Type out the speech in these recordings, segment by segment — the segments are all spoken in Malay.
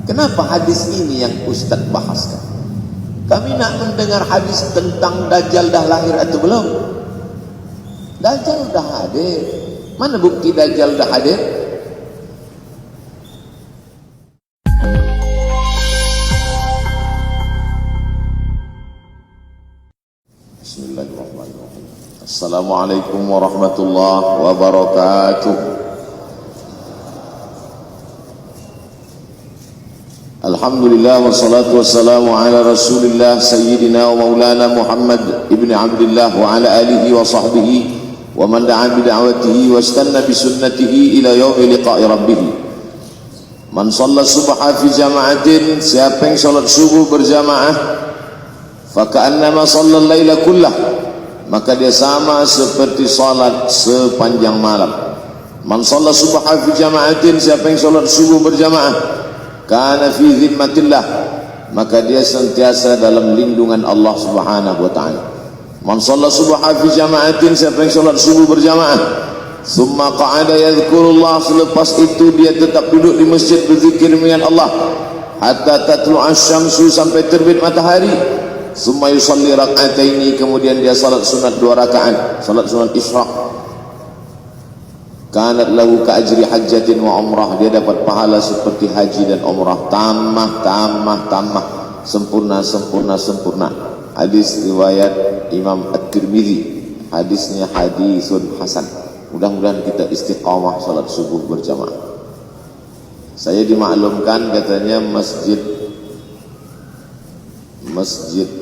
Kenapa hadis ini yang Ustaz bahaskan? Kami nak mendengar hadis tentang Dajjal dah lahir atau belum? Dajjal dah hadir. Mana bukti Dajjal dah hadir? Bismillahirrahmanirrahim. Assalamualaikum warahmatullahi wabarakatuh. Alhamdulillah wassalatu wassalamu ala Rasulillah sayyidina wa maulana Muhammad ibn Abdullah wa ala alihi wa sahbihi wa man da'a bi da'watihi wa istanna bi sunnatihi ila yaumi liqa'i rabbih. Man shalla subha fi jama'atin, siapa yang salat subuh berjamaah, fa ka'annama shalla al-laila kullah, maka dia sama seperti salat sepanjang malam. Man shalla subha fi jama'atin, siapa yang salat subuh berjamaah, kana fi zimmatillah, maka dia sentiasa dalam lindungan Allah Subhanahu wa taala. Man shalla subha fi jama'atin, siapa yang salat subuh berjamaah, summa qa'ada yadhkurullah, selepas itu dia tetap duduk di masjid berzikir dengan Allah hatta tatlu'a syamsu, sampai terbit matahari. Summa yusalli rak'ataini, kemudian dia salat sunat 2 rakaat, salat sunat isyraq. Kanat lahu ka ajri hajjatin wa umrah, dia dapat pahala seperti haji dan umrah. Tamah, sempurna. Hadis riwayat Imam At-Tirmidzi, hadisnya hadisun hasan. Mudah-mudahan kita istiqamah salat subuh berjamaah. Saya dimaklumkan katanya masjid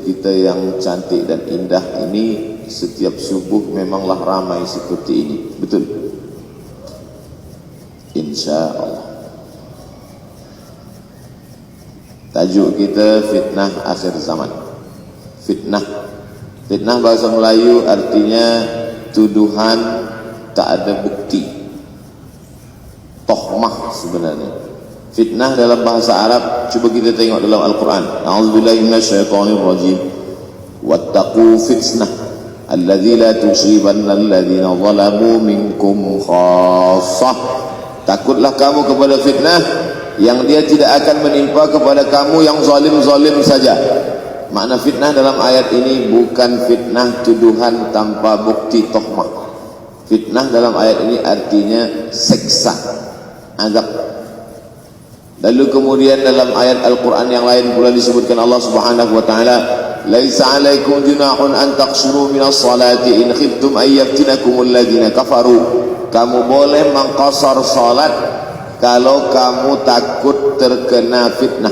kita yang cantik dan indah ini setiap subuh memanglah ramai seperti ini. Betul? Insya Allah. Tajuk kita fitnah akhir zaman. Fitnah bahasa Melayu artinya tuduhan tak ada bukti. Tohmah sebenarnya. Fitnah dalam bahasa Arab, coba kita tengok dalam Al-Quran. A'udzubillahi minasyaitonir rajim. Wattaqu fitnah alladzi la tusibanna alladzina zalamu minkum khassah. Takutlah kamu kepada fitnah yang dia tidak akan menimpa kepada kamu yang zalim-zalim saja. Makna fitnah dalam ayat ini bukan fitnah tuduhan tanpa bukti tohmah. Fitnah dalam ayat ini artinya seksa, azab. Lalu kemudian dalam ayat Al-Quran yang lain pula disebutkan Allah Subhanahu wa taala, laisa 'alaikum junahun an taqsuru minas salati in khiftum ay yaftinakumul ladzina kafaru. Kamu boleh mengqasar salat kalau kamu takut terkena fitnah.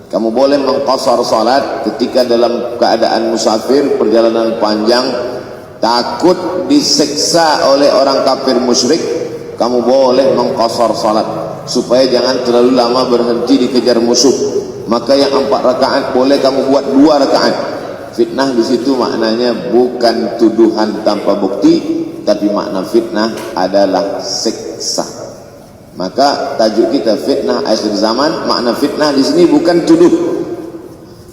Kamu boleh mengqasar salat ketika dalam keadaan musafir, perjalanan panjang, takut diseksa oleh orang kafir musyrik. Kamu boleh mengqasar salat supaya jangan terlalu lama berhenti dikejar musuh. Maka yang 4 rakaat boleh kamu buat 2 rakaat. Fitnah di situ maknanya bukan tuduhan tanpa bukti, tapi makna fitnah adalah seksa. Maka tajuk kita fitnah akhir zaman. Makna fitnah di sini bukan tuduh.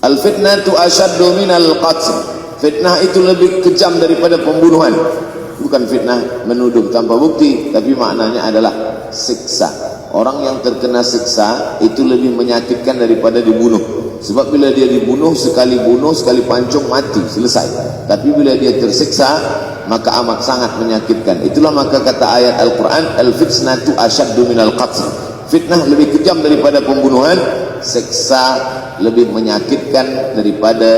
Al-fitnatu asyaddu minal qatl. Fitnah itu lebih kejam daripada pembunuhan. Bukan fitnah menuduh tanpa bukti, tapi maknanya adalah siksa. Orang yang terkena siksa itu lebih menyakitkan daripada dibunuh. Sebab bila dia dibunuh, sekali pancung mati, selesai. Tapi bila dia tersiksa, maka amat sangat menyakitkan. Itulah maka kata ayat Al-Quran, al-fitnatu asyaddu minal qatl. Fitnah lebih kejam daripada pembunuhan, siksa lebih menyakitkan daripada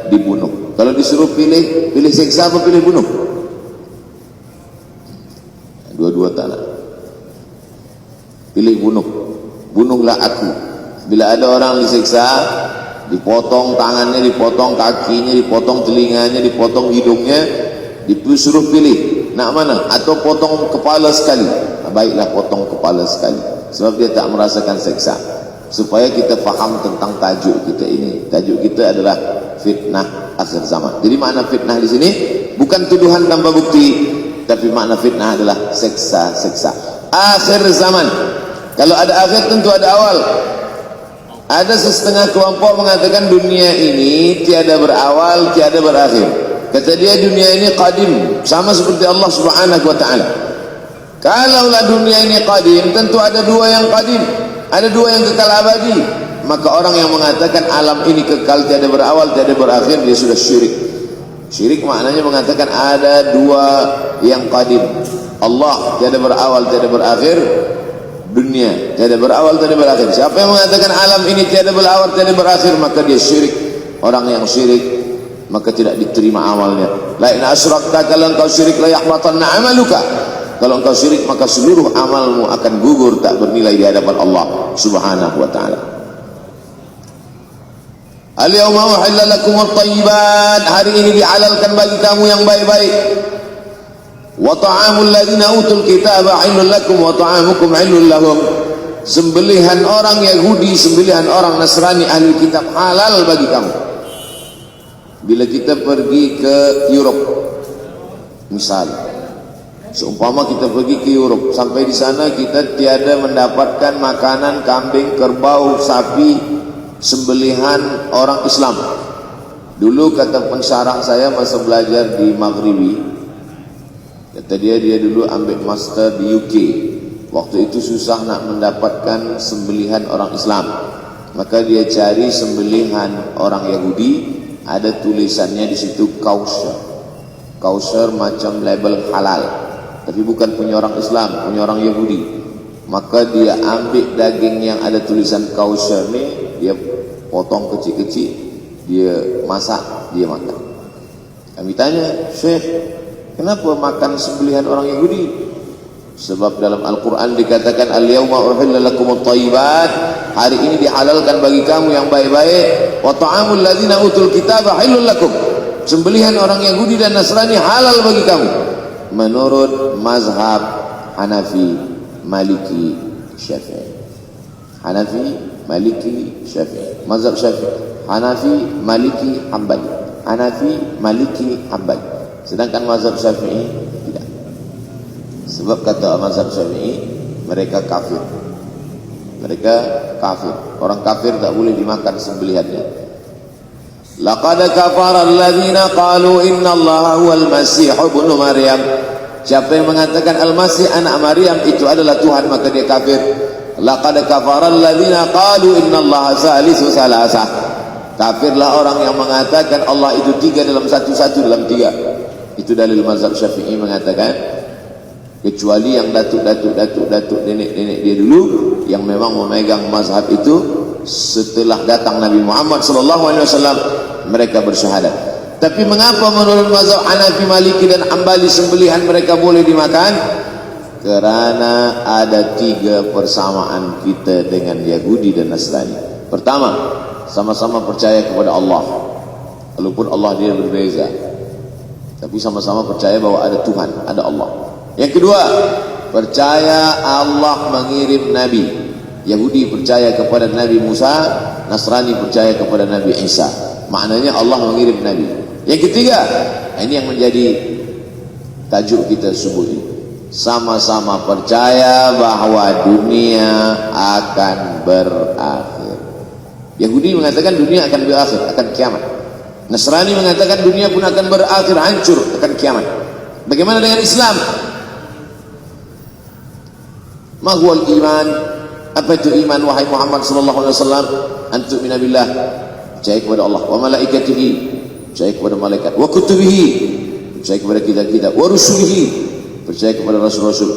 dibunuh. Kalau disuruh pilih siksa apa pilih bunuh? Dua-dua tak nak. Pilih bunuh. Bunuhlah aku. Bila ada orang disiksa, dipotong tangannya, dipotong kakinya, dipotong telinganya, dipotong hidungnya, disuruh pilih nak mana, atau potong kepala sekali. Baiklah potong kepala sekali, sebab dia tak merasakan seksa. Supaya kita faham tentang tajuk kita ini. Tajuk kita adalah fitnah akhir zaman. Jadi makna fitnah di sini bukan tuduhan tanpa bukti, tapi makna fitnah adalah seksa. Akhir zaman. Kalau ada akhir tentu ada awal. Ada setengah kelompok mengatakan dunia ini tiada berawal, tiada berakhir. Kata dia dunia ini qadim, sama seperti Allah Subhanahu wa taala. Kalaulah dunia ini qadim, tentu ada 2 yang qadim. Ada dua yang kekal abadi. Maka orang yang mengatakan alam ini kekal, tiada berawal, tiada berakhir, dia sudah syirik. Syirik maknanya mengatakan ada dua yang qadim. Allah tiada berawal, tiada berakhir. Dunia tiada berawal, tiada berakhir. Siapa yang mengatakan alam ini tiada berawal, tiada berakhir, maka dia syirik. Orang yang syirik maka tidak diterima amalnya. La in asyrakta, kalau engkau syirik la yahbatanna amaluka. Kalau engkau syirik maka seluruh amalmu akan gugur, tak bernilai di hadapan Allah Subhanahu wa taala. Al-yawma uhilla lakum at-thayyibat. Hari ini dihalalkan bagi kamu yang baik-baik. Wa ta'amul ladzina utul kitaba halal lakum wa ta'amukum halal lahum. Sembelihan orang Yahudi, sembelihan orang Nasrani ahli kitab halal bagi kamu. Bila kita pergi ke Europe, misal, seumpama kita pergi ke Europe, sampai di sana kita tiada mendapatkan makanan kambing, kerbau, sapi, sembelihan orang Islam. Dulu kata pensyarah saya masa belajar di Maghribi, kata dia dulu ambil master di UK. Waktu itu susah nak mendapatkan sembelihan orang Islam, maka dia cari sembelihan orang Yahudi. Ada tulisannya di situ kosher. Kosher macam label halal, tapi bukan punya orang Islam, punya orang Yahudi. Maka dia ambil daging yang ada tulisan kosher ni, dia potong kecil-kecil, dia masak, dia makan. Kami tanya, Syekh, kenapa makan sembelihan orang Yahudi? Sebab dalam Al-Quran dikatakan al-yawma uhilla lakumut thayyibat. Hari ini dihalalkan bagi kamu yang baik-baik. Wa ta'amul ladzina utul kitaba halal lakum. Sembelihan orang Yahudi dan Nasrani halal bagi kamu. Menurut mazhab Hanafi, Maliki, Syafi'i. Hanafi, Maliki, Syafi'i. Mazhab Syafi'i, Hanafi, Maliki, Hambali. Hanafi, Maliki, Hambali. Sedangkan mazhab Syafi'i tidak. Sebab kata mazhab Syafi'i, mereka kafir. Mereka kafir. Orang kafir tak boleh dimakan sembelihannya. Laqad kafara alladzina qalu innallaha huwal masih ibnu Maryam. Siapa yang mengatakan Al-Masih anak Maryam itu adalah Tuhan, maka dia kafir. Laqad kafara alladzina qalu innallaha salisu salasah. Kafirlah orang yang mengatakan Allah itu tiga dalam satu dalam tiga. Itu dalil mazhab Syafi'i mengatakan, kecuali yang datuk nenek dia dulu yang memang memegang mazhab itu setelah datang Nabi Muhammad sallallahu alaihi wasallam, mereka bersyahadat. Tapi mengapa menurut mazhab Hanafi, Maliki dan Hambali sembelihan mereka boleh dimakan? Kerana ada tiga persamaan kita dengan Yahudi dan Nasrani. Pertama, sama-sama percaya kepada Allah, walaupun Allah dia berbeza, tapi sama-sama percaya bahwa ada Tuhan, ada Allah. Yang kedua, percaya Allah mengirim Nabi. Yahudi percaya kepada Nabi Musa, Nasrani percaya kepada Nabi Isa. Maknanya Allah mengirim Nabi. Yang ketiga, ini yang menjadi tajuk kita subuh ini, sama-sama percaya bahwa dunia akan berakhir. Yahudi mengatakan dunia akan berakhir, akan kiamat. Nasrani mengatakan dunia pun akan berakhir, hancur, akan kiamat. Bagaimana dengan Islam? Ma huwal iman? Apa itu iman wahai Muhammad sallallahu alaihi wasallam? Antu'mina billah, percaya kepada Allah, wa malaikatihi, percaya kepada malaikat, wa kutubihi, percaya kepada kitab-kitab, wa rusulihi, percaya kepada rasul-rasul,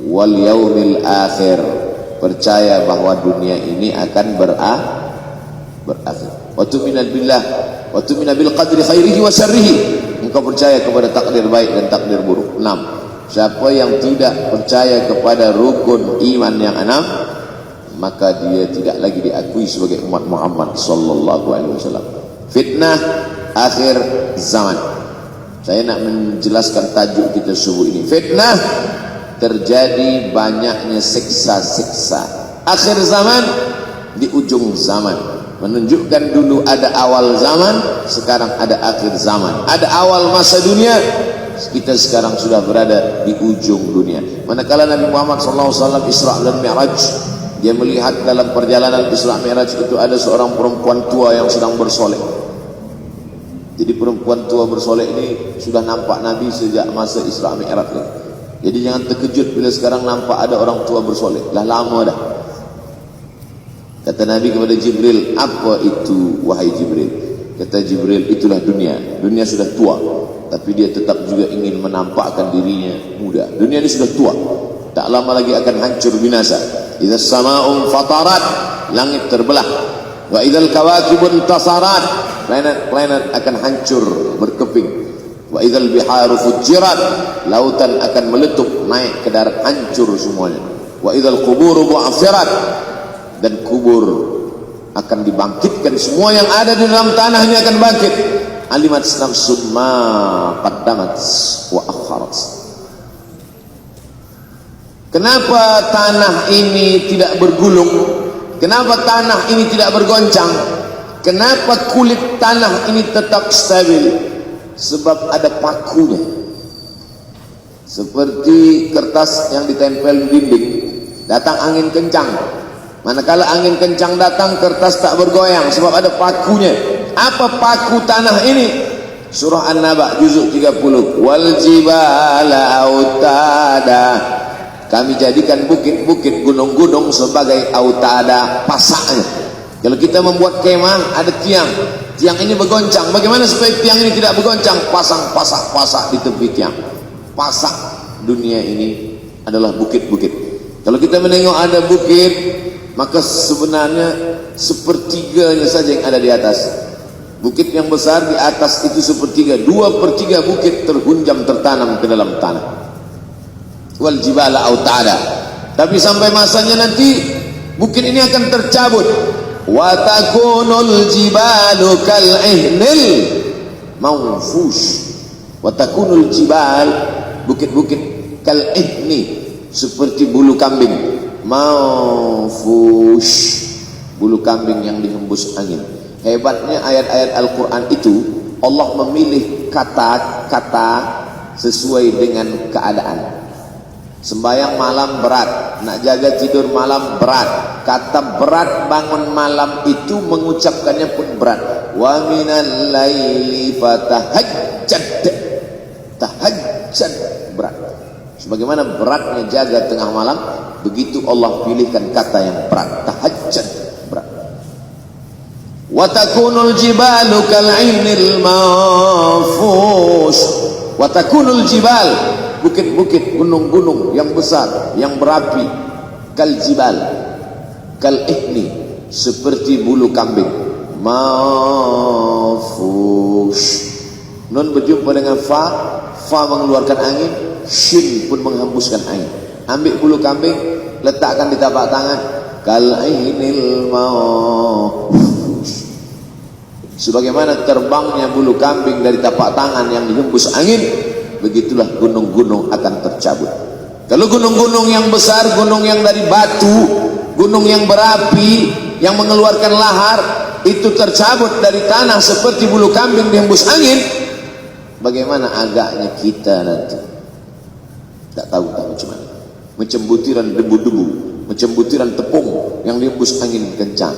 wal yaumil akhir, percaya bahwa dunia ini akan berakhir. Wa tu'mina billah, wa tu'mina bil qadri khairihi wa syarrihi, engkau percaya kepada takdir baik dan takdir buruk. 6. Siapa yang tidak percaya kepada rukun iman yang 6, maka dia tidak lagi diakui sebagai umat Muhammad sallallahu alaihi wasallam. Fitnah akhir zaman. Saya nak menjelaskan tajuk kita subuh ini. Fitnah, terjadi banyaknya siksa-siksa. Akhir zaman, di ujung zaman. Menunjukkan dulu ada awal zaman, sekarang ada akhir zaman. Ada awal masa dunia, kita sekarang sudah berada di ujung dunia. Manakala Nabi Muhammad SAW Isra dan Mi'raj, dia melihat dalam perjalanan Isra Mi'raj itu ada seorang perempuan tua yang sedang bersolek. Jadi perempuan tua bersolek ini sudah nampak Nabi sejak masa Isra Mi'raj ini. Jadi jangan terkejut bila sekarang nampak ada orang tua bersolek. Dah lama dah. Kata Nabi kepada Jibril, apa itu wahai Jibril? Kata Jibril, itulah dunia. Dunia sudah tua, tapi dia tetap juga ingin menampakkan dirinya muda. Dunia ini sudah tua, tak lama lagi akan hancur binasa. Idza sama'un fatarat, langit terbelah. Wa idzal kawakibun tasarat, planet-planet akan hancur berkeping. Wa idzal biharu fujirat, lautan akan meletup naik ke darat, hancur semuanya. Wa idzal quburu bu'athirat, dan kubur akan dibangkitkan. Semua yang ada di dalam tanah ini akan bangkit. Alimat nafsum ma qaddamat wa akharat. Kenapa tanah ini tidak bergulung? Kenapa tanah ini tidak bergoncang? Kenapa kulit tanah ini tetap stabil? Sebab ada pakunya. Seperti kertas yang ditempel di dinding, datang angin kencang, manakala angin kencang datang, kertas tak bergoyang sebab ada pakunya. Apa paku tanah ini? Surah An-Naba juzuk 30. Wal jibala autada, kami jadikan bukit-bukit, gunung-gunung sebagai autada, pasaknya. Kalau kita membuat kemah, ada tiang, tiang ini bergoncang. Bagaimana supaya tiang ini tidak bergoncang? Pasang pasak-pasak di tepi tiang. Pasak dunia ini adalah bukit-bukit. Kalau kita menengok ada bukit, maka sebenarnya sepertiganya saja yang ada di atas. Bukit yang besar di atas itu sepertiga, 2/3 bukit terhunjam, tertanam ke dalam tanah. Wal jibala autada. Tapi sampai masanya nanti bukit ini akan tercabut. Wa takunul jibalu kal ihnil manfush. Wa takunul jibal, bukit-bukit kal ihni, seperti bulu kambing. Manfush, bulu kambing yang dihembus angin. Hebatnya ayat-ayat Al-Quran itu, Allah memilih kata-kata sesuai dengan keadaan. Sembayang malam berat, nak jaga tidur malam berat. Kata berat bangun malam itu mengucapkannya pun berat. Wa minal laili fatahajjad, tahajjad berat. Sebagaimana beratnya jaga tengah malam, begitu Allah pilihkan kata yang berat, tahajjud berat. Wa takunul jibalu kal 'ainil manfush. Wa takunul jibal, bukit-bukit, gunung-gunung yang besar, yang berapi, kal jibal, kal ihni, seperti bulu kambing. Manfush. Nun berjumpa dengan fa, fa mengeluarkan angin, shin pun menghembuskan angin. Ambil bulu kambing, letakkan di tapak tangan, kal ainil manfush. Sebagaimana terbangnya bulu kambing dari tapak tangan yang dihembus angin, begitulah gunung-gunung akan tercabut. Kalau gunung-gunung yang besar, gunung yang dari batu, gunung yang berapi, yang mengeluarkan lahar, itu tercabut dari tanah seperti bulu kambing dihembus angin, bagaimana agaknya kita nanti? Tak tahu macam mana. Macam butiran debu-debu, macam butiran tepung yang dihembus angin kencang.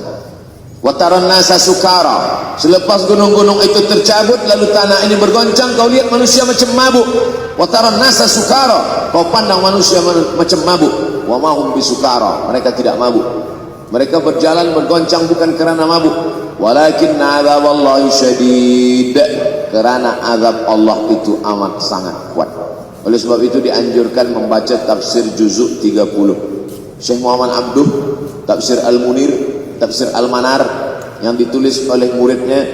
Wataran nasa sukara, selepas gunung-gunung itu tercabut lalu tanah ini bergoncang, kau lihat manusia macam mabuk. Wataran nasa sukara, kau pandang manusia macam mabuk. Wa mahum bisukara, mereka tidak mabuk. Mereka berjalan bergoncang bukan kerana mabuk, walakin azaballahi syadid, kerana azab Allah itu amat sangat kuat. Oleh sebab itu dianjurkan membaca tafsir juzuk 30. Syekh Muhammad Abduh, tafsir Al-Munir, tafsir Al-Manar yang ditulis oleh muridnya.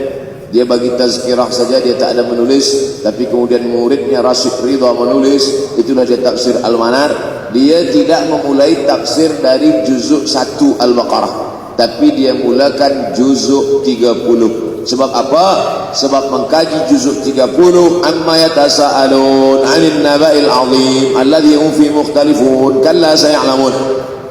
Dia bagi tazkirah saja, dia tak ada menulis, tapi kemudian muridnya Rashid Ridha menulis, itulah dia tafsir Al-Manar. Dia tidak memulai tafsir dari juzuk 1 Al-Baqarah, tapi dia mulakan juzuk 30. Sebab apa? Sebab mengkaji juzuk 30, amma yatasaalun 'anil naba'il 'azim alladhi hum fi mukhtalifun kalla saya'lamun,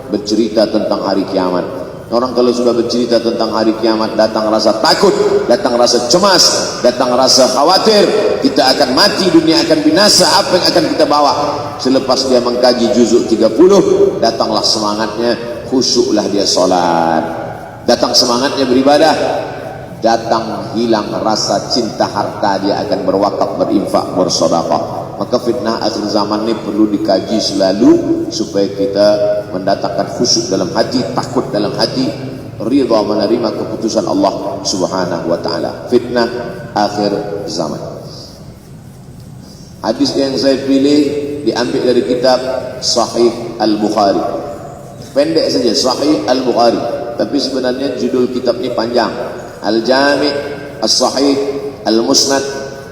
bercerita tentang hari kiamat. Orang kalau sudah bercerita tentang hari kiamat, datang rasa takut, datang rasa cemas, datang rasa khawatir, kita akan mati, dunia akan binasa, apa yang akan kita bawa? Selepas dia mengkaji juzuk 30, datanglah semangatnya, khusyuklah dia solat, datang semangatnya beribadah, datang hilang rasa cinta harta, dia akan berwakaf, berinfak, bersedekah. Maka fitnah akhir zaman ini perlu dikaji selalu supaya kita mendatangkan khusyuk dalam hati, takut dalam hati, ridha, menerima keputusan Allah Subhanahu wa taala. Fitnah akhir zaman. Hadis yang saya pilih diambil dari kitab Sahih Al-Bukhari. Pendek saja, Sahih Al-Bukhari, tapi sebenarnya judul kitab ini panjang. Al-Jami' As-Sahih Al-Musnad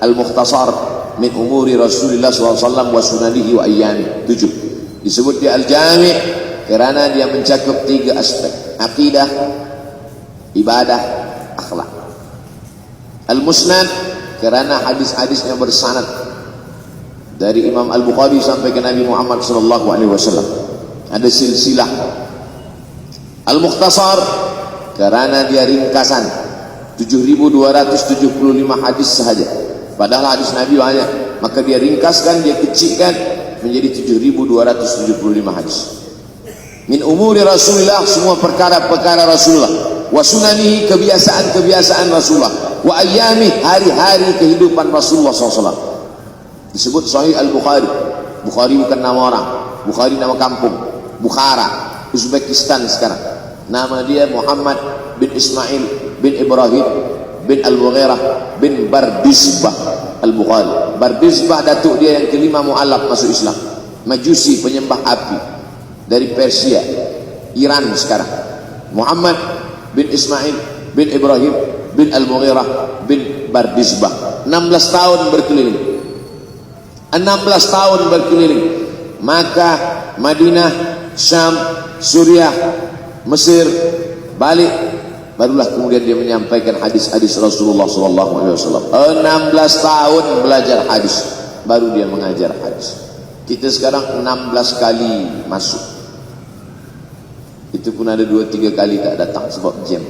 Al-Mukhtasar min umuri Rasulullah SAW wa sunanihi wa ayyami. 7. Disebut dia Al-Jami' kerana dia mencakup 3 aspek: akidah, ibadah, akhlak. Al-Musnad kerana hadis-hadisnya bersanad dari Imam Al-Bukhari sampai ke Nabi Muhammad SAW. Ada silsilah. Al-Mukhtasar kerana dia ringkasan 7.275 hadis sahaja, padahal hadis Nabi banyak, maka dia ringkaskan, dia kecilkan menjadi 7.275 hadis. Min umuri Rasulullah, semua perkara-perkara Rasulullah, wa sunanihi, kebiasaan-kebiasaan Rasulullah, wa ayyami, hari-hari kehidupan Rasulullah SAW. Disebut Sahih Al-Bukhari. Bukhari bukan nama orang, Bukhari nama kampung, Bukhara, Uzbekistan sekarang. Nama dia Muhammad bin Ismail bin Ibrahim bin Al-Mughirah bin Bardizbah Al-Bukhari. Bardizbah datuk dia yang kelima mu'alaf masuk Islam, Majusi, penyembah api, dari Persia, Iran sekarang. Muhammad bin Ismail bin Ibrahim bin Al-Mughirah bin Bardizbah. 16 tahun berkeliling. 16 tahun berkeliling. Makkah, Madinah, Syam, Suriah, Mesir, balik, barulah kemudian dia menyampaikan hadis-hadis Rasulullah SAW. 16 tahun belajar hadis, baru dia mengajar hadis. Kita sekarang 16 kali masuk, itu pun ada 2-3 kali tak datang sebab jam.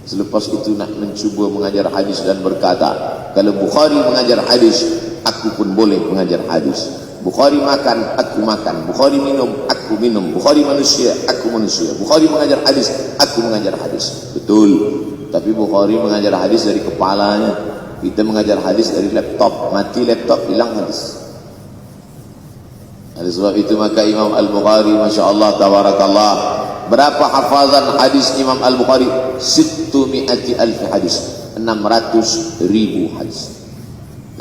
Selepas itu nak mencuba mengajar hadis dan berkata, kalau Bukhari mengajar hadis, aku pun boleh mengajar hadis. Bukhari makan, aku makan. Bukhari minum, aku minum. Bukhari manusia, aku manusia. Bukhari mengajar hadis, aku mengajar hadis. Betul. Tapi Bukhari mengajar hadis dari kepalanya, kita mengajar hadis dari laptop. Mati laptop, hilang hadis. Oleh sebab itu maka Imam Al-Bukhari, Masya Allah, tabarakallah, berapa hafazan hadis Imam Al-Bukhari? 600,000 hadis, 600,000 hadis.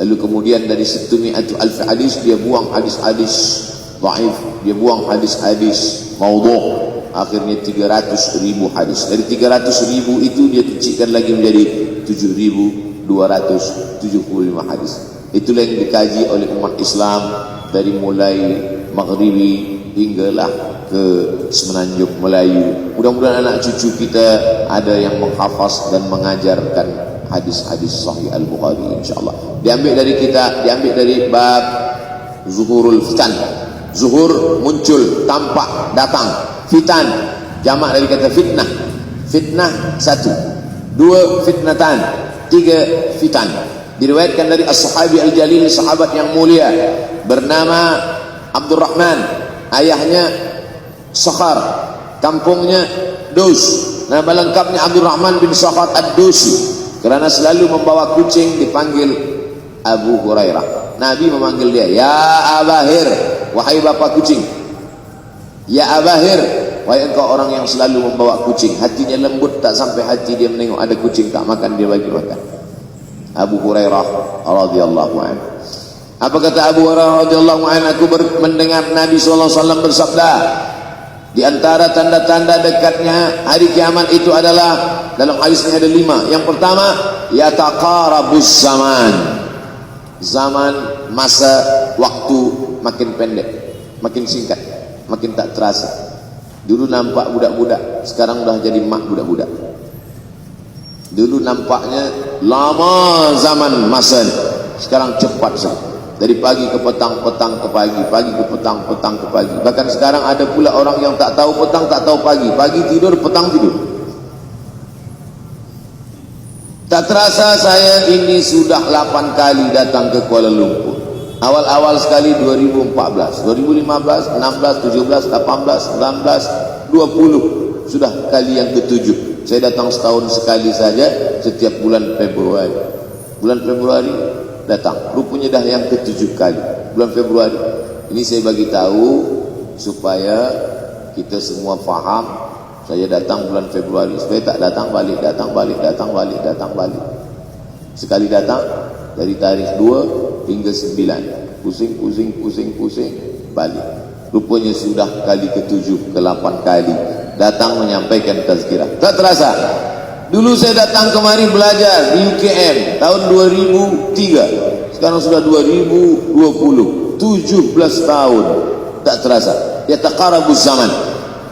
Lalu kemudian dari 600,000 hadis dia buang hadis-hadis dhaif, dia buang hadis-hadis maudhu', akhirnya 300,000 hadis. Dari 300,000 itu dia kecilkan lagi menjadi 7.275 hadis. Itulah yang dikaji oleh umat Islam dari mulai Maghribi hinggalah ke Semenanjung Melayu. Mudah-mudahan anak cucu kita ada yang menghafaz dan mengajarkan hadis-hadis Sahih Al-Bukhari, insyaAllah. Diambil dari bab zuhurul fitan. Zuhur, muncul, tampak, datang. Fitan, jamak dari kata fitnah. Fitnah 1, 2 fitnatan, 3 fitan. Diriwayatkan dari as-sahabi al-jalil, sahabat yang mulia, bernama Abdurrahman, ayahnya Sakhar, kampungnya Dus. Nama lengkapnya Abdurrahman bin Sakhar ad-Dusi. Kerana selalu membawa kucing dipanggil Abu Hurairah. Nabi memanggil dia, ya Abahir, wahai bapa kucing. Ya Abahir, wahai engkau orang yang selalu membawa kucing. Hatinya lembut, tak sampai hati dia menengok ada kucing tak makan, dia bagi makan. Abu Hurairah radhiyallahu anhu. Apa kata Abu Hurairah radhiyallahu anhu? Aku mendengar Nabi SAW bersabda, di antara tanda-tanda dekatnya hari kiamat itu adalah, dalam hadisnya ada 5. Yang pertama, yataqarabuz zaman. Zaman, masa, waktu makin pendek, makin singkat, makin tak terasa. Dulu nampak budak-budak, sekarang dah jadi mak budak-budak. Dulu nampaknya lama zaman masa ni, sekarang cepat saja. Dari pagi ke petang, petang ke pagi, pagi ke petang, petang ke pagi. Bahkan sekarang ada pula orang yang tak tahu petang, tak tahu pagi. Pagi tidur, petang tidur. Tak terasa saya ini sudah 8 kali datang ke Kuala Lumpur. Awal-awal sekali 2014, 2015, 16, 17, 18, 19, 20. Sudah kali yang ke-7. Saya datang setahun sekali saja, setiap bulan Februari. Bulan Februari datang, rupanya dah yang ke-7 kali bulan Februari. Ini saya bagi tahu supaya kita semua faham, saya datang bulan Februari, supaya tak datang balik. Sekali datang dari tarikh 2 hingga 9, pusing, balik. Rupanya sudah kali ke-7, ke-8 kali datang menyampaikan tazkirah. Tak terasa. Dulu saya datang kemari belajar di UKM tahun 2003. Sekarang sudah 2020, 17 tahun. Tak terasa. Yataqarabuz zaman.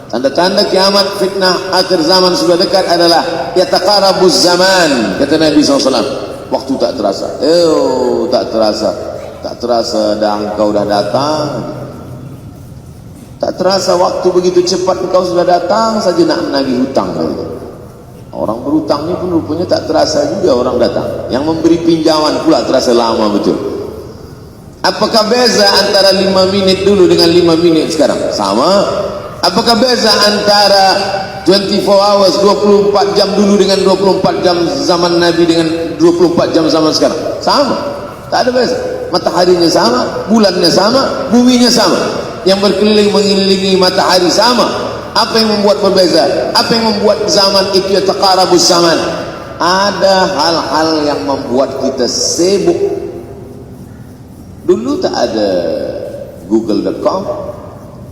Tanda-tanda kiamat, fitnah akhir zaman sudah dekat adalah yataqarabuz zaman, kata Nabi SAW. Waktu tak terasa. Tak terasa dah engkau dah datang. Tak terasa waktu begitu cepat engkau sudah datang saja nak menagih hutang. Orang berhutang ni pun rupanya tak terasa juga orang datang. Yang memberi pinjaman pula terasa lama betul. Apakah beza antara 5 minit dulu dengan 5 minit sekarang? Sama. Apakah beza antara 24 hours, 24 jam dulu dengan 24 jam zaman Nabi dengan 24 jam zaman sekarang? Sama. Tak ada beza. Mataharinya sama, bulannya sama, buminya sama. Yang berkeliling mengelilingi matahari sama. Apa yang membuat berbeza? Apa yang membuat zaman itu yataqarabuz zaman? Ada hal-hal yang membuat kita sibuk. Dulu tak ada google.com,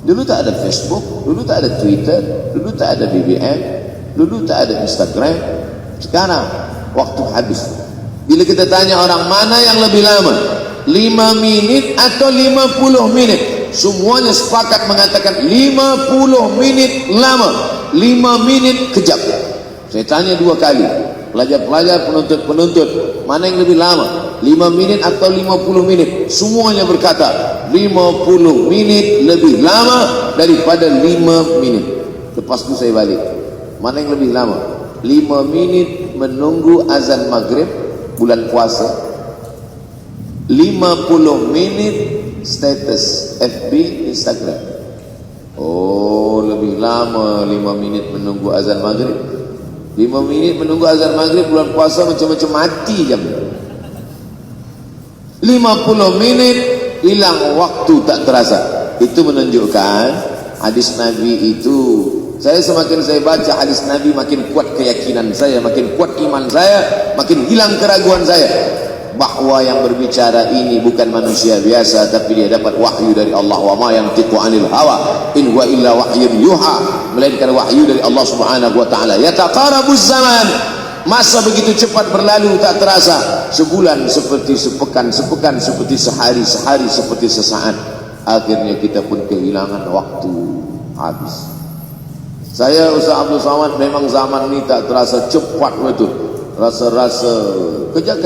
dulu tak ada Facebook, dulu tak ada Twitter, dulu tak ada BBM, dulu tak ada Instagram. Sekarang waktu habis. Bila kita tanya orang mana yang lebih lama, 5 minit atau 50 minit, semuanya sepakat mengatakan 50 minit lama, 5 minit kejap. Saya tanya 2 kali, pelajar-pelajar, penuntut-penuntut, mana yang lebih lama, 5 minit atau 50 minit? Semuanya berkata 50 minit lebih lama daripada 5 minit. Lepas tu saya balik, mana yang lebih lama? 5 minit menunggu azan maghrib bulan puasa, 50 minit status FB, Instagram. Oh, lebih lama 5 minit menunggu azan maghrib. 5 minit menunggu azan maghrib bulan puasa macam-macam mati jam. 50 minit hilang waktu tak terasa. Itu menunjukkan hadis Nabi itu. Semakin saya baca hadis Nabi, makin kuat keyakinan saya, makin kuat iman saya, makin hilang keraguan saya bahwa yang berbicara ini bukan manusia biasa, tapi dia dapat wahyu dari Allah. Wa ma yantiqu anil hawa in huwa illa wahyun yuha, melainkan wahyu dari Allah Subhanahu wa taala. Yataqarabuz zaman, masa begitu cepat berlalu tak terasa. Sebulan seperti sepekan, sepekan seperti sehari, sehari seperti sesaat. Akhirnya kita pun kehilangan waktu, habis. Saya Ustaz Abdul Samad, memang zaman ini tak terasa cepat betul. Rasa-rasa kejap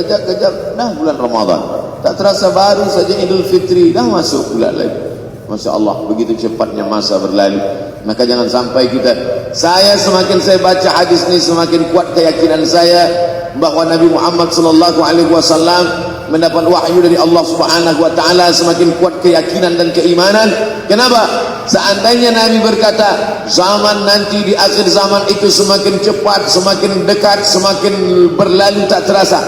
dah bulan Ramadan. Tak terasa baru saja Idul Fitri dah masuk pula lagi. Masya Allah, begitu cepatnya masa berlalu. Maka jangan sampai kita, semakin saya baca hadis ini, semakin kuat keyakinan saya bahwa Nabi Muhammad SAW mendapat wahyu dari Allah Subhanahu wa taala. Semakin kuat keyakinan dan keimanan. Kenapa? Seandainya Nabi berkata zaman nanti di akhir zaman itu semakin cepat, semakin dekat, semakin berlalu tak terasa,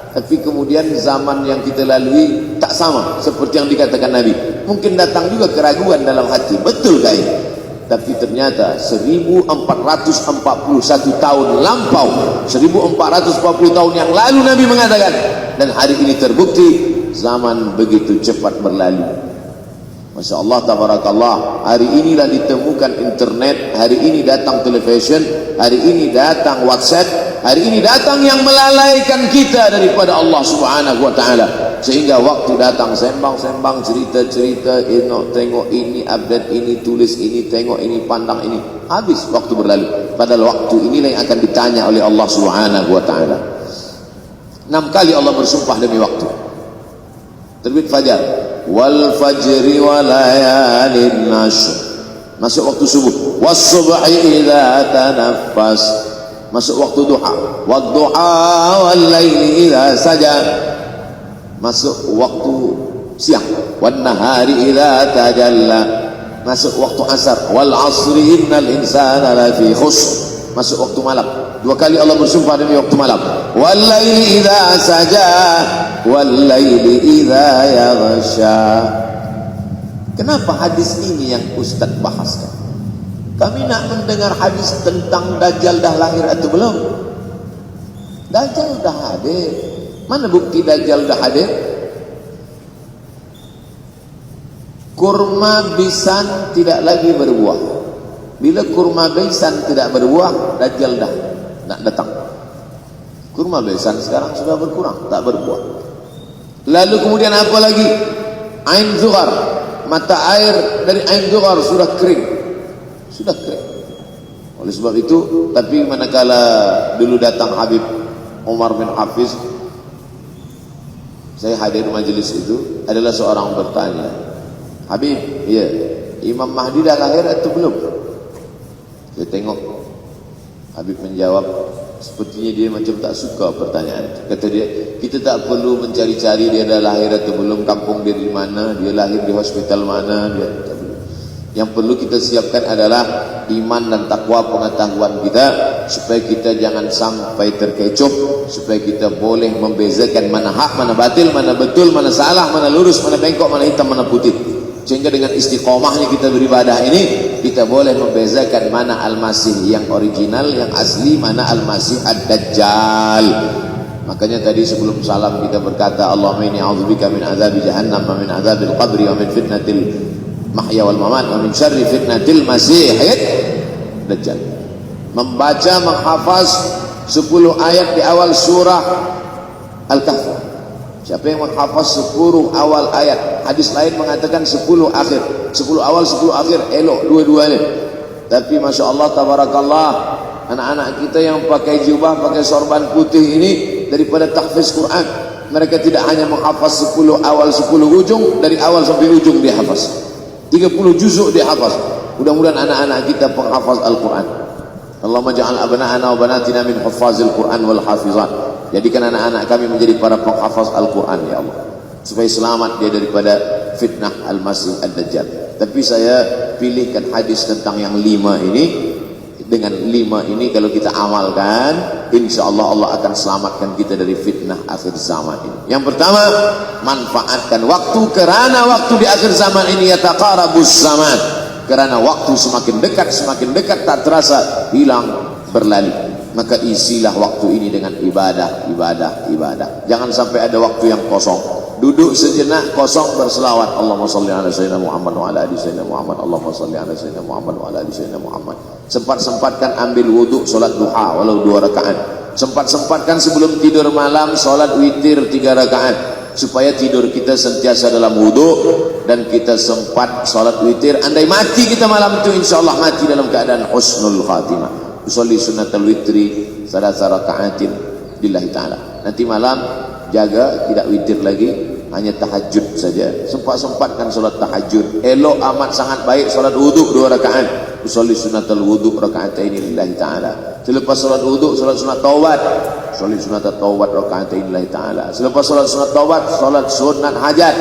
tapi kemudian zaman yang kita lalui tak sama seperti yang dikatakan Nabi. Mungkin datang juga keraguan dalam hati, betulkah ini? Tapi ternyata 1441 tahun lampau, 1440 tahun yang lalu Nabi mengatakan, dan hari ini terbukti zaman begitu cepat berlalu. Masya Allah, tabarakallah. Hari inilah ditemukan internet, hari ini datang television, hari ini datang WhatsApp, hari ini datang yang melalaikan kita daripada Allah Subhanahu wa taala. Sehingga waktu datang sembang-sembang, cerita-cerita, tengok ini, update ini, tulis ini, tengok ini, pandang ini, habis waktu berlalu. Padahal waktu inilah yang akan ditanya oleh Allah Subhanahu wa taala. 6 kali Allah bersumpah demi waktu. Terbit fajar, wal fajri wa layalin nashr, masuk waktu subuh, was subhi idza tanaffas, masuk waktu duha, wad duha wal laili idza saja, masuk waktu siang, wan nahari idza tajalla, masuk waktu asar, wal asri innal insana lafi khusr, masuk waktu malam. 2 kali Allah bersumpah demi waktu malam, wal laili idza saja wal laili idza yaghsha. Kenapa hadis ini yang Ustaz bahaskan? Kami nak mendengar hadis tentang Dajjal dah lahir atau belum. Dajjal dah hadir. Mana bukti Dajjal dah hadir? Kurma bisan tidak lagi berbuah. Bila kurma bisan tidak berbuah, Dajjal dah nak datang. Kurma bisan sekarang sudah berkurang, tak berbuah. Lalu kemudian apa lagi? Ain Zuhar, mata air dari Ain Zuhar sudah kering. Sudah kering. Oleh sebab itu, tapi manakala dulu datang Habib Umar bin Hafiz, saya hadir majelis itu, adalah seorang bertanya, Habib, ya, Imam Mahdi dah lahir atau belum? Saya tengok Habib menjawab, sepertinya dia macam tak suka pertanyaan. Kata dia, kita tak perlu mencari-cari dia dah lahir atau belum, kampung dia di mana, dia lahir di hospital mana, dia tak perlu. Yang perlu kita siapkan adalah iman dan takwa pengetahuan kita, supaya kita jangan sampai terkecoh, supaya kita boleh membezakan mana hak, mana batil, mana betul, mana salah, mana lurus, mana bengkok, mana hitam, mana putih. Sehingga dengan istiqomahnya kita beribadah ini, kita boleh membezakan mana Al-Masih yang original, yang asli, mana Al-Masih Ad-Dajjal. Makanya tadi sebelum salam kita berkata, Allahumma inni a'udzubika min azabi jahannam wa min azabil qabri wa min fitnatil mahya wal mamat wa min syarri fitnatil masih Dajjal. Membaca, menghafaz 10 ayat di awal surah Al-Kahf. Siapa yang menghafaz 10 awal ayat, hadis lain mengatakan 10 akhir, 10 awal 10 akhir, elok dua-duanya. Tapi Masya Allah, tabarakallah, anak-anak kita yang pakai jubah, pakai sorban putih ini, daripada tahfiz Quran, mereka tidak hanya menghafaz 10 awal 10 ujung, dari awal sampai ujung dia hafaz, 30 juzuk dia hafaz. Mudah-mudahan anak-anak kita penghafaz Al-Quran. Allahumma ja'al abna'ana wa banatina min huffazil Quran wal hafizat. Jadikan anak-anak kami menjadi para penghafaz Al-Quran, ya Allah, supaya selamat dia daripada fitnah Al-Masih Ad-Dajjal. Tapi saya pilihkan hadis tentang yang 5 ini. Dengan 5 ini kalau kita amalkan, insya Allah Allah akan selamatkan kita dari fitnah akhir zaman ini. Yang pertama, manfaatkan waktu, kerana waktu di akhir zaman ini yataqarabus zaman, kerana waktu semakin dekat tak terasa, hilang, berlalu. Maka isilah waktu ini dengan ibadah. Jangan sampai ada waktu yang kosong. Duduk sejenak kosong berselawat, Allahumma salli ala sayyidina Muhammad wa ala ali sayyidina Muhammad, Allahumma salli ala sayyidina Muhammad wa ala ali sayyidina Muhammad. Sempat-sempatkan ambil wuduk, solat duha walau 2 rakaat. Sempat-sempatkan sebelum tidur malam solat witir 3 rakaat, supaya tidur kita sentiasa dalam wuduk dan kita sempat solat witir. Andai mati kita malam itu, insyaallah mati dalam keadaan husnul khatimah. Usolli sunnatul witri salasa raka'atin lillahi ta'ala. Nanti malam jaga, tidak witir lagi, hanya tahajud saja. Sempat-sempatkan solat tahajud. Elok amat sangat baik solat wuduk 2 rakaat. Usolli sunnatul wuduk raka'atain lillahi ta'ala. Selepas solat wuduk, solat sunat taubat. Usolli sunnatul taubat raka'atain lillahi ta'ala. Selepas solat sunat taubat, solat sunat hajat.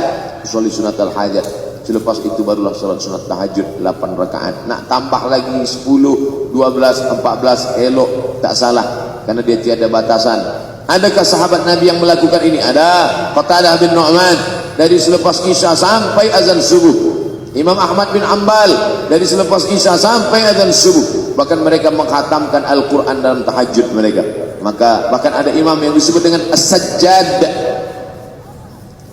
Usolli sunnatul hajat. Selepas itu barulah solat sunat tahajud 8 rakaat. Nak tambah lagi 10, 12, 14, elok, tak salah, karena dia tiada batasan. Adakah sahabat Nabi yang melakukan ini? Ada. Qatadah bin Nu'man, dari selepas Isya sampai azan subuh. Imam Ahmad bin Ambal, dari selepas Isya sampai azan subuh. Bahkan mereka menghatamkan Al-Quran dalam tahajud mereka. Maka bahkan ada imam yang disebut dengan As-Sajjad,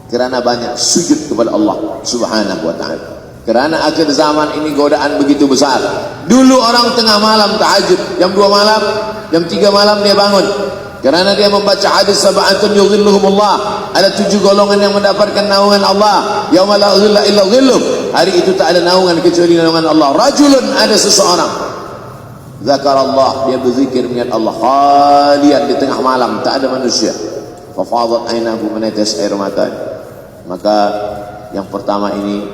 kerana banyak sujud kepada Allah Subhanahu wa ta'ala. Kerana akhir zaman ini godaan begitu besar. Dulu orang tengah malam tahajud, jam 2 malam, jam 3 malam dia bangun, kerana dia membaca hadis sab'atun yudhilluhumullah, ada 7 golongan yang mendapatkan naungan Allah, yauma la dhilla illa dhilluh, hari itu tak ada naungan kecuali naungan Allah. Rajulun, ada seseorang, zakarallah, dia berzikir niat Allah, khalian, di tengah malam tak ada manusia, fafadat ainahu, menetes air mata. Maka yang pertama ini,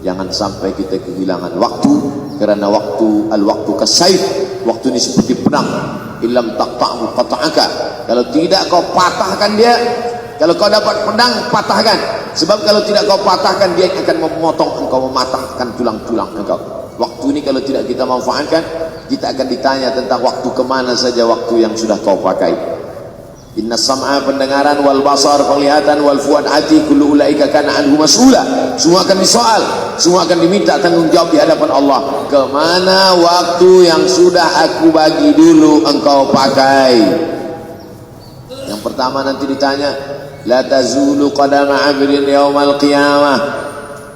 jangan sampai kita kehilangan waktu, kerana waktu, al-waktu kasayf, waktu ini seperti pedang, illam taqta'hu qata'aka, kalau tidak kau patahkan dia. Kalau kau dapat pedang, patahkan, sebab kalau tidak kau patahkan, dia akan memotong engkau, mematahkan tulang-tulang engkau. Waktu ini kalau tidak kita manfaatkan, kita akan ditanya tentang waktu, kemana saja waktu yang sudah kau pakai. Inna sam'a pendengaran, wal basar penglihatan, wal fuad hati, kullu ulaika kana anhu mas'ula. Semua akan disoal, semua akan diminta tanggung jawab di hadapan Allah. Kemana waktu yang sudah aku bagi dulu engkau pakai? Yang pertama nanti ditanya, la tazulu qadama 'abdin yaumal qiyamah.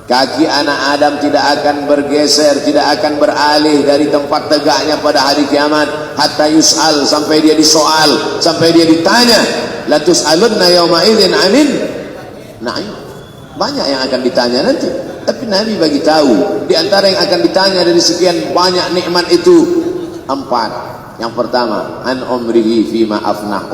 Kaki anak Adam tidak akan bergeser, tidak akan beralih dari tempat tegaknya pada hari kiamat, hatta yus'al, sampai dia disoal, sampai dia ditanya. La tus'alunna yauma idzin 'anin na'im. Banyak yang akan ditanya nanti, tapi Nabi bagi tahu di antara yang akan ditanya dari sekian banyak nikmat itu 4. Yang pertama, an umrihi fima afnah.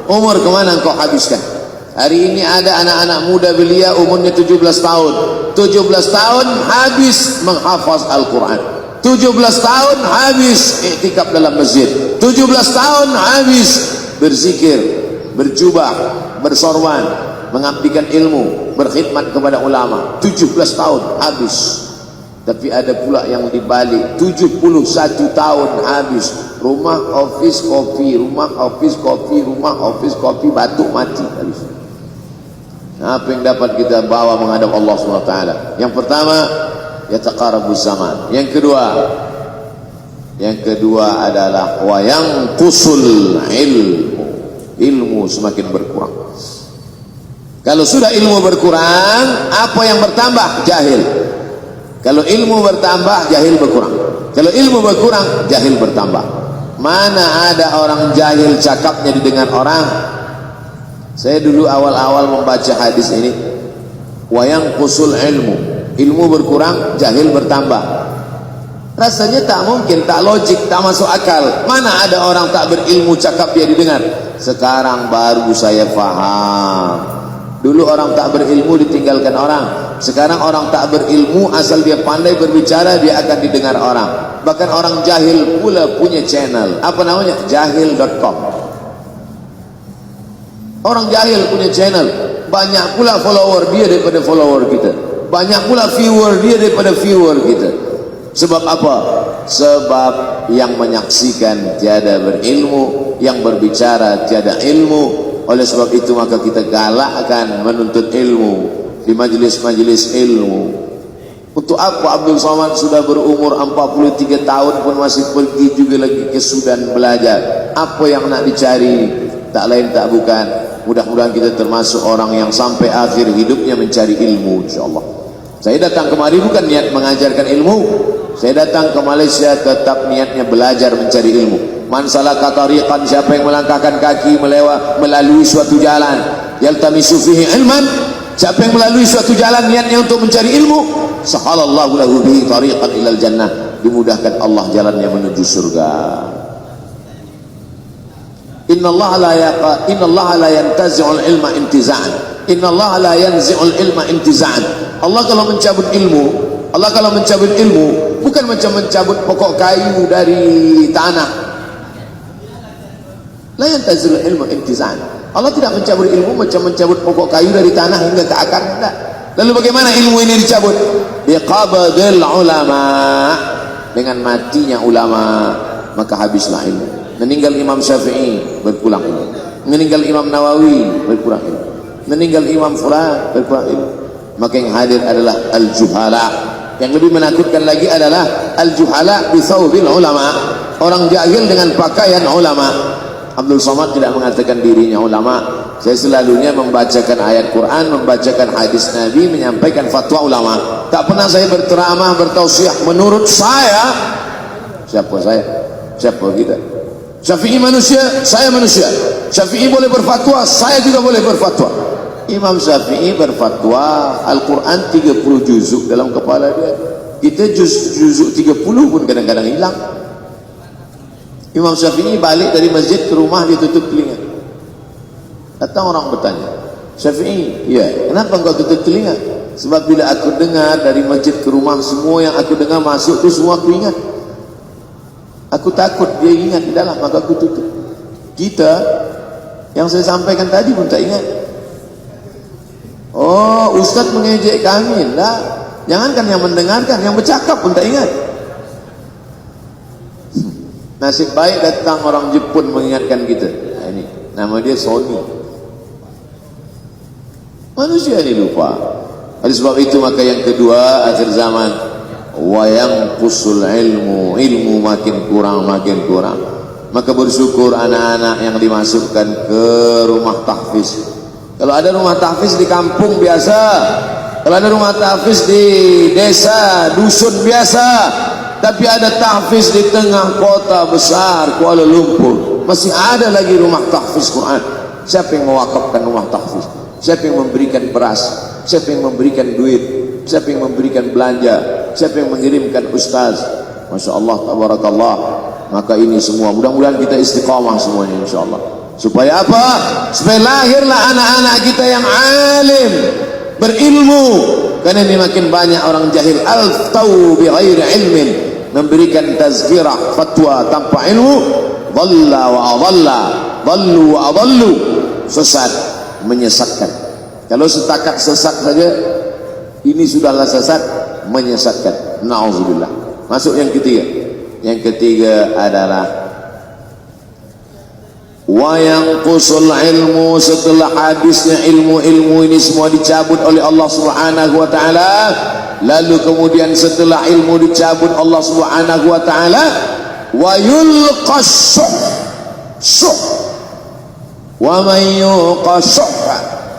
Umur kemana engkau habiskan? Hari ini ada anak-anak muda belia umurnya 17 tahun. 17 tahun habis menghafaz Al-Quran. 17 tahun habis iktikaf dalam masjid. 17 tahun habis berzikir, berjubah, bersorban, mengabdikan ilmu, berkhidmat kepada ulama. 17 tahun habis. Tapi ada pula yang dibalik, 71 tahun habis. Rumah, office, kopi. Rumah, office, kopi. Rumah, office, kopi. Batuk, mati habis. Apa yang dapat kita bawa menghadap Allah SWT? Yang pertama, yataqarabuz zaman. Yang kedua adalah wa yanqusul ilmu semakin berkurang. Kalau sudah ilmu berkurang, apa yang bertambah? Jahil. Kalau ilmu bertambah, jahil berkurang. Kalau ilmu berkurang, jahil bertambah. Mana ada orang jahil cakapnya didengar orang? Saya dulu awal-awal membaca hadis ini, wayang kusul ilmu berkurang, jahil bertambah. Rasanya tak mungkin, tak logik, tak masuk akal. Mana ada orang tak berilmu cakap dia didengar? Sekarang baru saya faham. Dulu orang tak berilmu ditinggalkan orang. Sekarang orang tak berilmu asal dia pandai berbicara, dia akan didengar orang. Bahkan orang jahil pula punya channel. Apa namanya? Jahil.com. Orang jahil punya channel, banyak pula follower dia daripada follower kita, banyak pula viewer dia daripada viewer kita. Sebab apa? Sebab yang menyaksikan tiada berilmu, yang berbicara tiada ilmu. Oleh sebab itu maka kita galakkan menuntut ilmu di majlis-majlis ilmu. Untuk apa Abdul Somad sudah berumur 43 tahun pun masih pergi juga lagi ke Sudan belajar? Apa yang nak dicari? Tak lain tak bukan, mudah-mudahan kita termasuk orang yang sampai akhir hidupnya mencari ilmu, insyaAllah. Saya datang kemari bukan niat mengajarkan ilmu. Saya datang ke Malaysia tetap niatnya belajar mencari ilmu. Man salaka tariqan, siapa yang melangkahkan kaki melalui suatu jalan, yaltamisu fihi ilman, siapa yang melalui suatu jalan niatnya untuk mencari ilmu, sahalallahu lahu bihi tariqan ilal jannah, dimudahkan Allah jalannya menuju surga. Inna Allah la yantazi'ul ilma intiza'an. Inna Allah la yanzi'ul ilma intiza'an. Allah kalau mencabut ilmu bukan macam mencabut pokok kayu dari tanah. La yantazi'ul ilma intiza'an. Allah tidak mencabut ilmu macam mencabut pokok kayu dari tanah hingga ke akar, tidak. Lalu bagaimana ilmu ini dicabut? Biqabdil ulama. Dengan matinya ulama maka habislah ilmu. Meninggal Imam Syafi'i, berpulang ilmu. Meninggal Imam Nawawi, berkurang ilmu. Meninggal Imam Fulan, berkurang ilmu. Maka yang hadir adalah al-juhala. Yang lebih menakutkan lagi adalah al-juhala bi thawbil ulama. Orang jahil dengan pakaian ulama. Abdul Somad tidak mengatakan dirinya ulama. Saya selalunya membacakan ayat Quran, membacakan hadis Nabi, menyampaikan fatwa ulama. Tak pernah saya berteramah, bertausiah. Menurut saya, siapa saya? Siapa kita? Syafi'i manusia, saya manusia. Syafi'i boleh berfatwa, saya juga boleh berfatwa. Imam Syafi'i berfatwa Al-Quran 30 juzuk dalam kepala dia. Kita juzuk 30 pun kadang-kadang hilang. Imam Syafi'i balik dari masjid ke rumah, dia tutup telinga. Datang orang bertanya, Syafi'i, ya, kenapa engkau tutup telinga? Sebab bila aku dengar dari masjid ke rumah, semua yang aku dengar masuk tu semua aku ingat. Aku takut dia ingat di dalam, maka aku tutup. Kita yang saya sampaikan tadi pun tak ingat. Oh, ustaz mengejek kami. Lah, jangankan yang mendengarkan, yang bercakap pun tak ingat. Nasib baik datang orang Jepun mengingatkan kita. Nah, ini Nama dia Sony. Manusia ini lupa. Oleh sebab itu maka yang kedua akhir zaman, wayang kusul ilmu makin kurang. Maka bersyukur anak-anak yang dimasukkan ke rumah tahfiz. Kalau ada rumah tahfiz di kampung biasa, kalau ada rumah tahfiz di desa, dusun biasa, tapi ada tahfiz di tengah kota besar Kuala Lumpur, masih ada lagi rumah tahfiz Quran. Siapa yang mewakafkan rumah tahfiz? Siapa yang memberikan beras? Siapa yang memberikan duit? Siapa yang memberikan belanja? Siapa yang mengirimkan ustaz? Masya Allah, tabarakallah. Maka ini semua mudah-mudahan kita istiqamah semuanya insyaallah. Supaya apa? Supaya lahirlah anak-anak kita yang alim, berilmu. Karena ini makin banyak orang jahil, al-tau bi ghairi ilmin, memberikan tazkirah fatwa tanpa ilmu, dhalla wa adalla, dhallu wa adallu, sesat, menyesatkan. Kalau setakat sesat saja, ini sudahlah sesat, menyesatkan. Nauzubillah. Masuk yang ketiga. Yang ketiga adalah wayanqusul ilmu, setelah habisnya ilmu ini semua dicabut oleh Allah Subhanahu wa taala, lalu kemudian setelah ilmu dicabut Allah Subhanahu wa taala, wayulqas syuh wa man yuqashuh,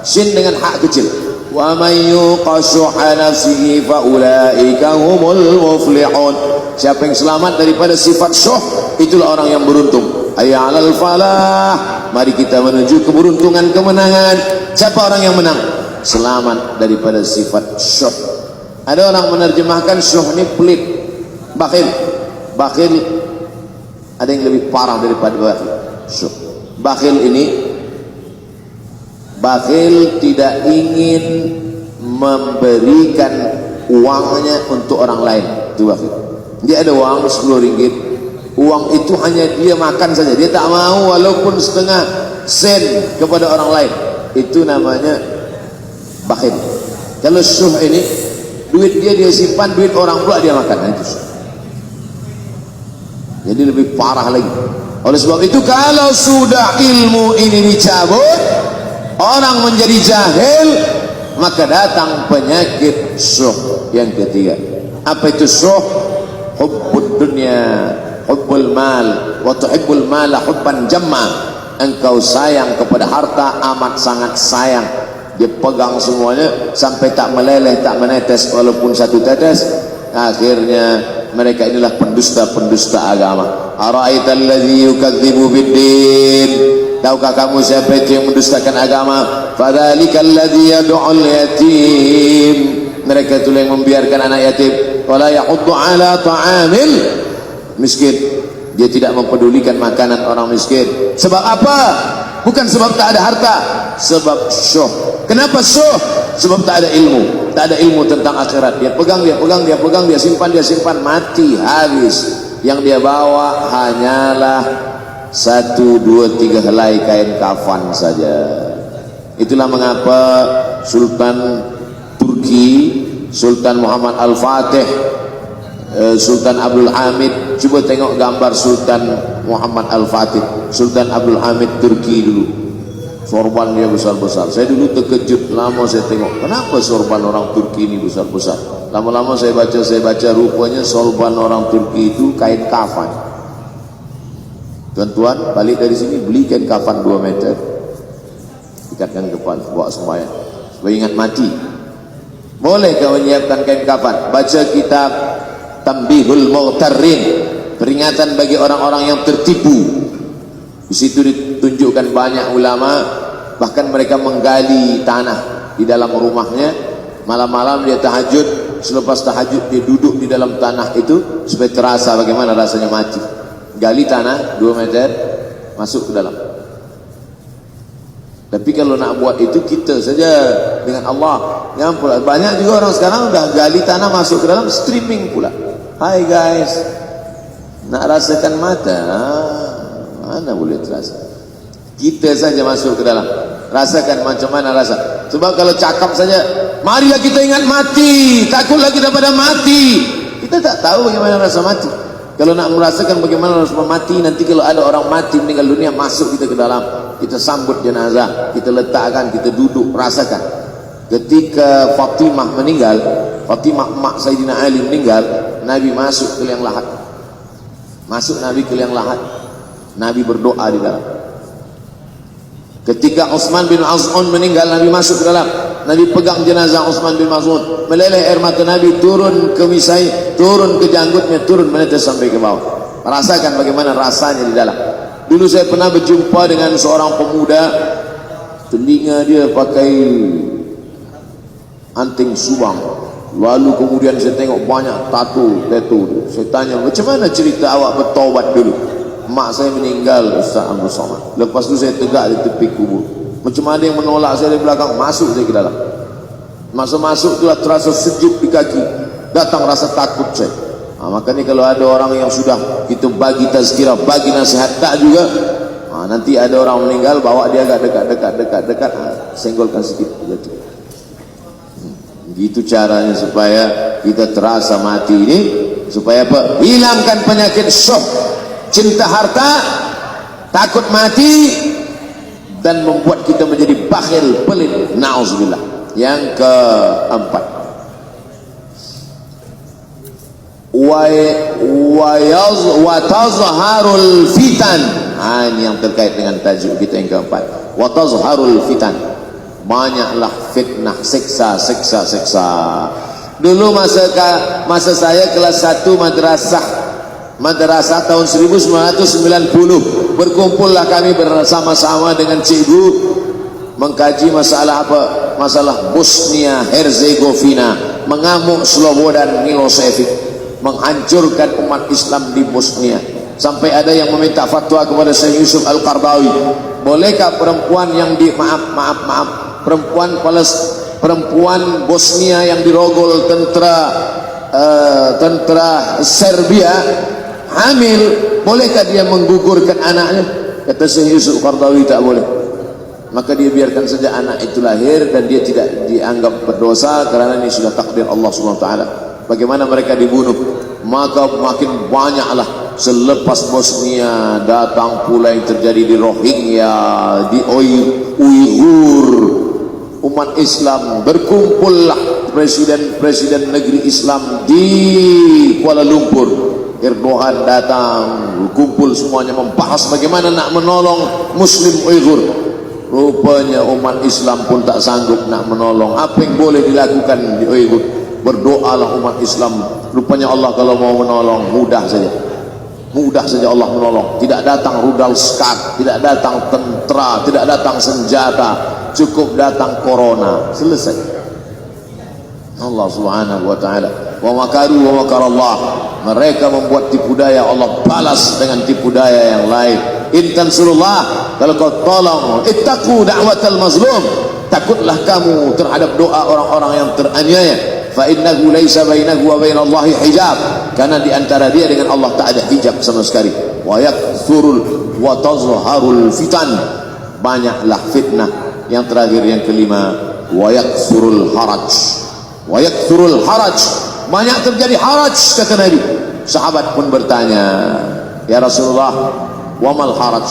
sin dengan hak kecil, wa man yuqashuh nafsihi fa ulaika humul muflihun. Siapa yang selamat daripada sifat syuh, itulah orang yang beruntung. Hayya 'alal falah, mari kita menuju keberuntungan, kemenangan. Siapa orang yang menang? Selamat daripada sifat syuh. Ada orang menerjemahkan syuh ini pelit, bakhil. Bakhil ada yang lebih parah daripada bakhil. Syuh. Bakhil ini, bakhil tidak ingin memberikan uangnya untuk orang lain. Itu bakhil. Dia ada uang 10 ringgit, uang itu hanya dia makan saja, dia tak mau walaupun setengah sen kepada orang lain. Itu namanya bakhil. Kalau syuh ini, duit dia simpan, duit orang pula dia makan. Nah, itu syuh. Jadi lebih parah lagi. Oleh sebab itu kalau sudah ilmu ini dicabut, orang menjadi jahil, maka datang penyakit syuh yang ketiga. Apa itu syuh? Hubbud dunya, hubbul mal, wa tuhibbul mala hubban jamma. Engkau sayang kepada harta amat sangat sayang. Dia pegang semuanya sampai tak meleleh, tak menetes walaupun satu tetes. Akhirnya mereka inilah pendusta-pendusta agama. Ara'aital ladzi yukadzibu biddin, tahukah kamu siapa itu yang mendustakan agama? Fadzalikal ladzi yad'ul yatim, mereka itu yang membiarkan anak yatim. Wala yahuddu ala ta'amil miskin, dia tidak mempedulikan makanan orang miskin. Sebab apa? Bukan sebab tak ada harta, sebab syuh. Kenapa syuh? Sebab tak ada ilmu. Tak ada ilmu tentang akhirat. Dia pegang, dia simpan, mati, habis. Yang dia bawa hanyalah 1, 2, 3 helai kain kafan saja. Itulah mengapa Sultan Turki, Sultan Muhammad Al-Fatih, Sultan Abdul Hamid, coba tengok gambar Sultan Muhammad Al-Fatih, Sultan Abdul Hamid Turki dulu. Sorban dia besar-besar. Saya dulu terkejut, lama saya tengok, kenapa sorban orang Turki ini besar-besar. Lama-lama saya baca, rupanya sorban orang Turki itu kain kafan. Tuan-tuan, balik dari sini beli kain kafan 2 meter, ikatkan kepala, bawa sembahyang supaya ingat mati. Boleh kau menyiapkan kain kafan, baca kitab Tambihul Mughtarrin, peringatan bagi orang-orang yang tertipu. Di situ ditunjukkan banyak ulama, bahkan mereka menggali tanah di dalam rumahnya, malam-malam dia tahajud, selepas tahajud dia duduk di dalam tanah itu supaya terasa bagaimana rasanya mati. Gali tanah 2 meter, masuk ke dalam. Tapi kalau nak buat itu kita saja dengan Allah. Yang pula banyak juga orang sekarang udah gali tanah masuk ke dalam, streaming pula. Hai guys, nak rasakan mata? Mana boleh terasa? Kita saja masuk ke dalam, rasakan macam mana rasa. Sebab kalau cakap saja, marilah kita ingat mati, takutlah kita pada mati. Kita tak tahu bagaimana rasa mati. Kalau nak merasakan bagaimana harus mati, nanti kalau ada orang mati meninggal dunia, masuk kita ke dalam, kita sambut jenazah, kita letakkan, kita duduk, rasakan. Ketika Fatimah meninggal, Fatimah mak Sayyidina Ali meninggal, Nabi masuk ke liang lahat. Masuk Nabi ke liang lahat. Nabi berdoa di dalam. Ketika Utsman bin Maz'un meninggal, Nabi masuk ke dalam. Nabi pegang jenazah Utsman bin Maz'un, meleleh air mata Nabi turun ke misai, turun ke janggutnya, turun menetes sampai ke bawah. Rasakan bagaimana rasanya di dalam. Dulu saya pernah berjumpa dengan seorang pemuda, telinga dia pakai anting subang. Lalu kemudian saya tengok banyak tato. Saya tanya, macam mana cerita awak bertaubat dulu? Mak saya meninggal, Ustaz Abdul Somad. Lepas tu saya tegak di tepi kubur. Macam ada yang menolak saya dari belakang, masuk saya ke dalam. Masa masuk itulah terasa sejuk di kaki, datang rasa takut saya. Makanya kalau ada orang yang sudah kita bagi tazkirah, bagi nasihat tak juga, nanti ada orang meninggal, bawa dia agak dekat, senggolkan sedikit. Gitu caranya supaya kita terasa mati ini, supaya apa? Hilangkan penyakit syuh, cinta harta, takut mati, dan membuat kita menjadi bakhil, pelit. Na'udzubillah. Yang keempat, wa tazharul fitan. Ini yang terkait dengan tajuk kita yang keempat. Wa tazharul fitan. Banyaklah fitnah, siksa. Dulu masa saya kelas 1 madrasah tahun 1990, berkumpullah kami bersama-sama dengan cikgu mengkaji masalah apa? Masalah Bosnia Herzegovina, mengamuk Slobodan Milosevic, menghancurkan umat Islam di Bosnia. Sampai ada yang meminta fatwa kepada Syekh Yusuf Al-Qardawi, bolehkah perempuan yang perempuan Bosnia yang dirogol tentara Serbia hamil, bolehkah dia menggugurkan anaknya? Kata Syekh Yusuf Qardawi, tak boleh. Maka dia biarkan saja anak itu lahir dan dia tidak dianggap berdosa karena ini sudah takdir Allah Subhanahu wa taala. Bagaimana mereka dibunuh? Maka makin banyaklah selepas Bosnia datang pula yang terjadi di Rohingya, di Uyghur. Umat Islam berkumpullah presiden negeri Islam di Kuala Lumpur. Erdogan datang, kumpul semuanya membahas bagaimana nak menolong Muslim Uyghur. Rupanya umat Islam pun tak sanggup nak menolong. Apa yang boleh dilakukan di Uyghur? Berdoalah umat Islam. Rupanya Allah kalau mau menolong mudah saja Allah menolong. Tidak datang rudal skat, tidak datang tentera, tidak datang senjata, cukup datang corona, selesai. Allah Subhanahu wa taala, wa makaru wa makarallah. Mereka membuat tipu daya, Allah balas dengan tipu daya yang lain. In tansurullah, kalau kau tolong, ittaqu da'watal mazlum, takutlah kamu terhadap doa orang-orang yang teraniaya. Fa innahu laisa bainahu wa bainallahi hijab, karena di antara dia dengan Allah tak ada hijab sama sekali. Wa yakthurul wa tazharul fitan, banyaklah fitnah. Yang terakhir, yang kelima, wa yakthurul haraj. Wa yakthurul haraj, banyak terjadi haraj, kata Nabi. Sahabat pun bertanya, ya Rasulullah, wa mal haraj?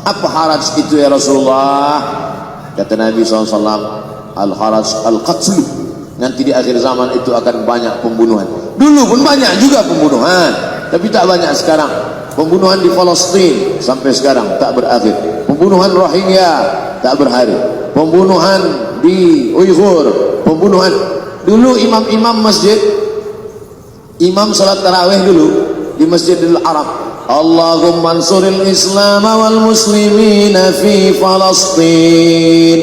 Apa haraj itu ya Rasulullah? Kata Nabi SAW, al haraj al qatl. Nanti di akhir zaman itu akan banyak pembunuhan. Dulu pun banyak juga pembunuhan, tapi tak banyak sekarang. Pembunuhan di Palestina sampai sekarang tak berakhir. Pembunuhan Rohingya tak berakhir. Pembunuhan di Uyghur, pembunuhan. Dulu imam masjid, imam salat tarawih dulu di Masjidil Haram, Allahumma ansuril Islam wal muslimina fi Palestin.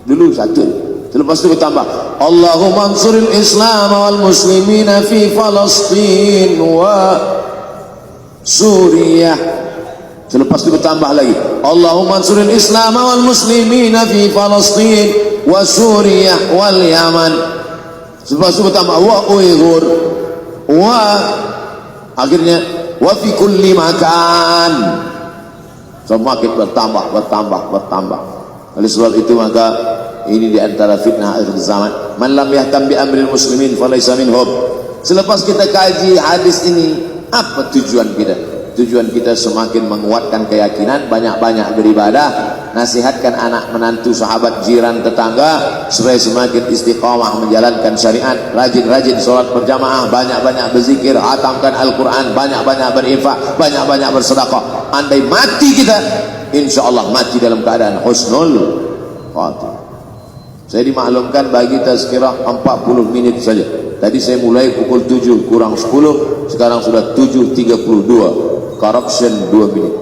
Dulu satu. Lepas itu bertambah, Allahumma ansuril Islam wal muslimina fi Palestin wa Suriah. Selepas itu bertambah lagi, Allahumma ansuril Islam wal muslimina fi Palestin wa Suriah wal Yaman. Selepas itu bertambah wa Uyghur wa, akhirnya wa fi kulli makan. Semakin bertambah. Oleh sebab itu maka ini di antara fitnah akhir zaman. Man lam yahtam bi amril muslimin falaysa minhum. Selepas kita kaji hadis ini, Apa tujuan kita? Tujuan kita semakin menguatkan keyakinan, banyak-banyak beribadah, nasihatkan anak menantu, sahabat, jiran, tetangga supaya semakin istiqamah menjalankan syariat, rajin-rajin sholat berjamaah, banyak-banyak berzikir, hatamkan Al-Quran, banyak-banyak berinfak, banyak-banyak bersedekah. Andai mati kita, insya Allah mati dalam keadaan husnul khatimah. Saya dimaklumkan bagi tazkirah 40 menit saja. Tadi saya mulai pukul 7 kurang 10, sekarang sudah 7.32. Corruption 2 menit.